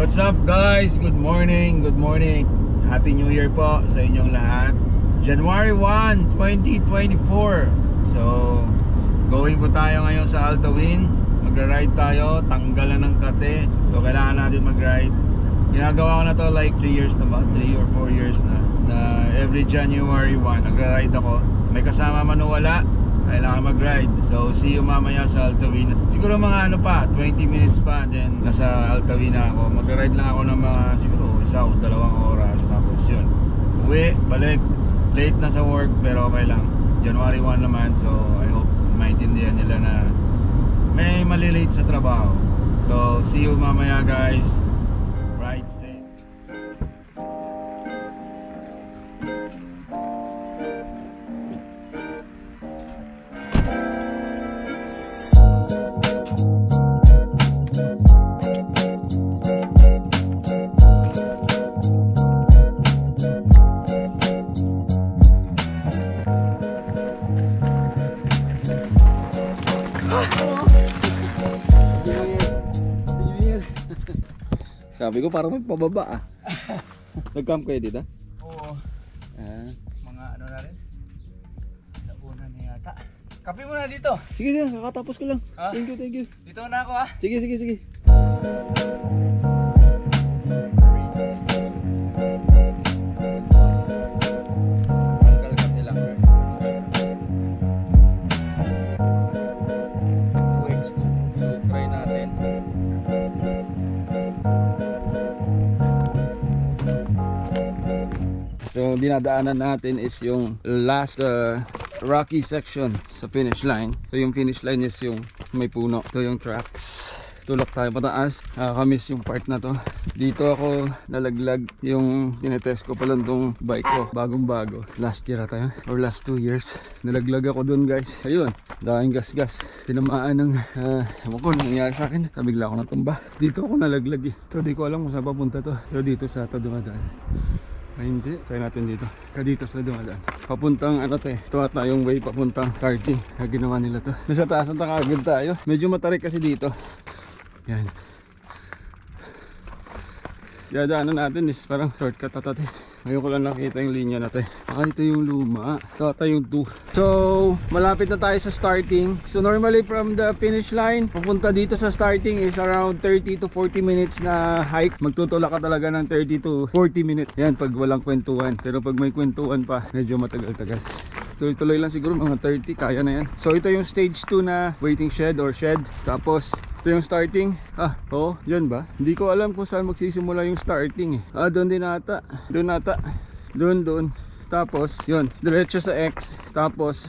What's up guys? Good morning, good morning. Happy New Year po sa inyong lahat. January 1, 2024. So, going po tayo ngayon sa Altawin. Magra-ride tayo, tanggalan ng kate. So, kailangan natin mag-ride. Ginagawa ko na to like 3 years na ba? 3 or 4 years na every January 1, nagra-ride ako. May kasama man o wala, kailangan mag-ride. So see you mamaya sa Altawin. Siguro mga 20 minutes pa, then nasa Altawin na ako. Mag-ride lang ako ng mga siguro 1 o 2 oras. Tapos yun, uwi, balik. Late na sa work pero okay lang. January 1 naman, so I hope maintindihan nila na may malilate sa trabaho. So see you mamaya guys. Ride safe. Sabi ko parang magpababa ah. Nag-camp kayo dito? Oo. Mga ano na rin. Sa una na yata. Kape mo na dito. Sige sige, kakatapos ko lang. Thank you, thank you. Dito na ako ah. Sige sige sige. So dinadaanan natin is yung last rocky section sa finish line. So yung finish line is yung may puno. Ito yung tracks. Tulak tayo pataas. Nakakamiss yung part na to. Dito ako nalaglag yung tinetest ko pa lang tong bike ko. Bagong bago. Last year ata yun. Or last 2 years. Nalaglag ako dun guys. Ayun. Daing gas-gas. Tinamaan ng ewan ko nangyari sa akin. Bigla ako natumba. Dito ako nalaglag eh. Ito di ko alam kung saan papunta to. Pero dito sa ata dumadaan. Ay hindi, try natin dito. Dito sa dumadaan. Papuntang ano to eh. Ito ata yung way papuntang karting. Ginawa nila to. Nasa taas ng takagod tayo. Medyo matarik kasi dito. Yan. Dadaanan natin is parang shortcut ata to. Ngayon ko lang nakita yung linya na to eh. Ito yung luma. Ito ata yung 2. So malapit na tayo sa starting. So normally from the finish line papunta dito sa starting is around 30 to 40 minutes na hike. Magtutulak ka talaga ng 30 to 40 minutes. Yan pag walang kwentuhan. Pero pag may kwentuhan pa medyo matagal-tagal. Tuloy-tuloy lang siguro mga 30, kaya na yan. So ito yung stage 2 na waiting shed or shed. Tapos ito yung starting. Dyan ba? Hindi ko alam kung saan magsisimula yung starting eh. Doon din ata. Doon ata. Doon. Tapos yun, diretso sa X. Tapos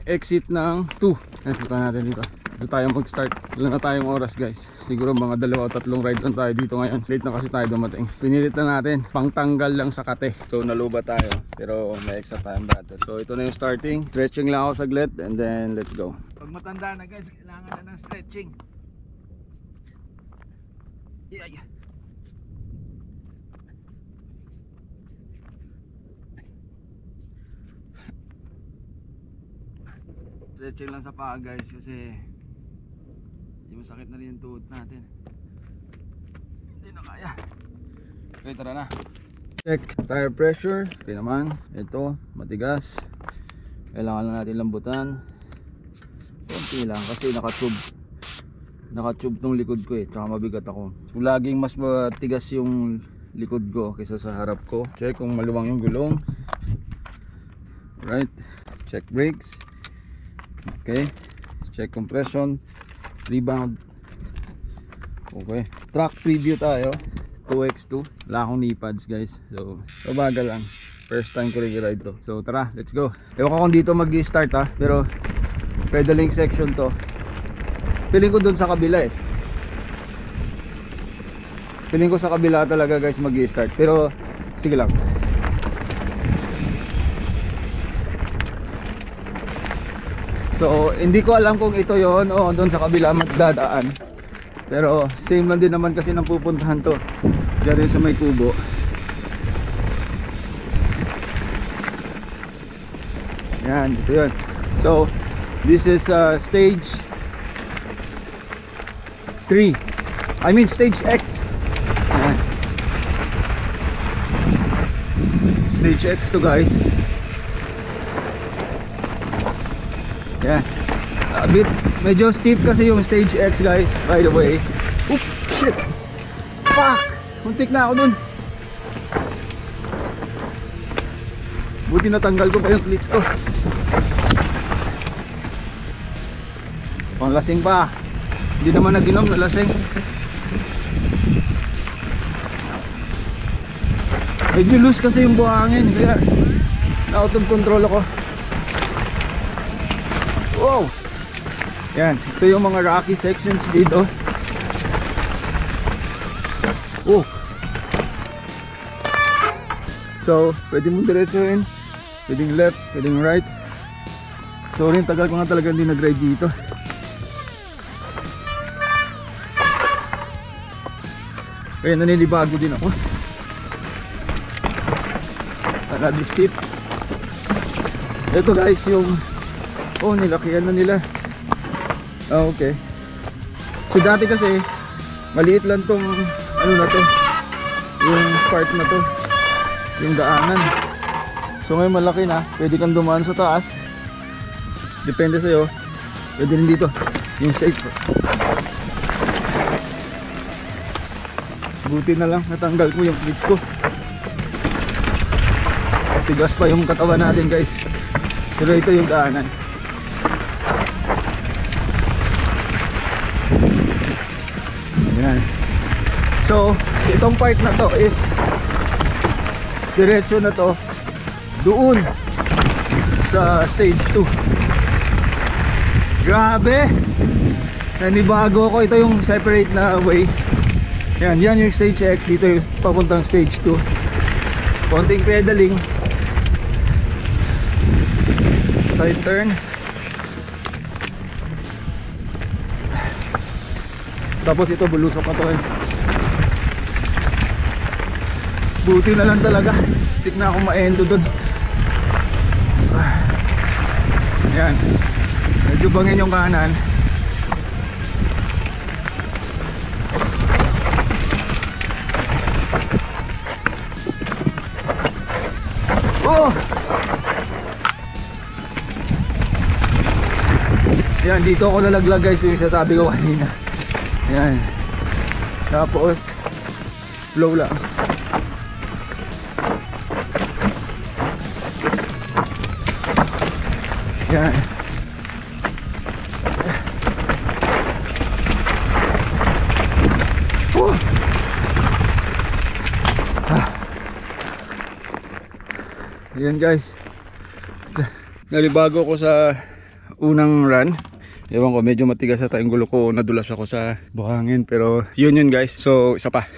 exit ng 2. Punta natin dito. Dito tayo mag-start. Wala na tayong oras guys. Siguro mga 2 o 3 ride lang tayo dito ngayon. Late na kasi tayo dumating. Pinilit na natin. Pangtanggal lang sa kate. So naluba tayo. Pero may extra time battery. So ito na yung starting. Stretching lang ako saglit. And then let's go. Pag matanda na guys, kailangan na ng stretching. Yeah. Stretching lang sa paa guys kasi masakit na rin yung tuhod natin. Hindi na kaya. Okay, tara na. Check tire pressure. Okay naman. Ito, matigas. Kailangan na natin lambutan. Konti lang kasi naka-tube tong likod ko eh. Tsaka mabigat ako. So laging mas matigas yung likod ko kaysa sa harap ko. Check kung maluwang yung gulong. Right. Check brakes. Okay. Check compression. Rebound. Okay. Track preview tayo. 2x2. Wala akong knee pads guys. So bagal lang. First time ko rin i-ride to. So tara, let's go. Ewan ko kung dito mag-i-start ha. Pero pedaling section to. Piling ko dun sa kabila eh. Piling ko sa kabila talaga guys mag-i-start. Pero sige lang. So hindi ko alam kung ito yon o doon sa kabila magdadaan. Pero same lang din naman kasi nang pupuntahan to. Diyan rin sa may kubo. Yan, ito yun. So this is stage 3. I mean stage X. Ayan. Stage X to guys. Ayan. A bit, medyo steep kasi yung stage X guys, by the way. Oop, shit. Fuck! Muntik na ako dun. Buti natanggal ko pa yung cleats ko. Panglasing pa. Hindi naman naginom, nalasing. Medyo loose kasi yung buhangin, kaya na out of control ako. Wow! Yan, ito yung mga rocky sections dito. Oh! So, pwede mong diretsuhin, pwedeng left, pwedeng right. Sorry, tagal ko nga talaga hindi nag-ride dito. Kaya naninibago din ako. Another steep. Ito guys yung, oh, nilakihan na nila. Ah, okay. So dati kasi maliit lang tong ano na to, yung part na to, yung daanan. So ngayon malaki na, pwede kang dumaan sa taas. Depende sa'yo. Pwede rin dito, yung safe. Buti na lang natanggal ko yung cleats ko. Tigas pa yung katawan natin guys. So ito yung daanan. Ayan. So itong part na to is diretso na to doon sa stage 2. Grabe, nanibago ko. Ito yung separate na way. Yan, yan yung stage X. Dito yung papuntang stage 2. Konting pedaling, side turn, tapos ito bulusok na to eh. Buti na lang talaga, tik na ako ma-endo dun. Ayan, medyo bangin yung kanan. Oh! Ayan, dito ako nalaglag guys, yung sasabi ko kanina. Ayan. Tapos flow lang. Ayan. Oh! Ayan guys, nalibago ko sa unang run. Ewan ko, medyo matigas sa tayong gulo ko, nadulas ako sa buhangin. Pero yun guys, so isa pa.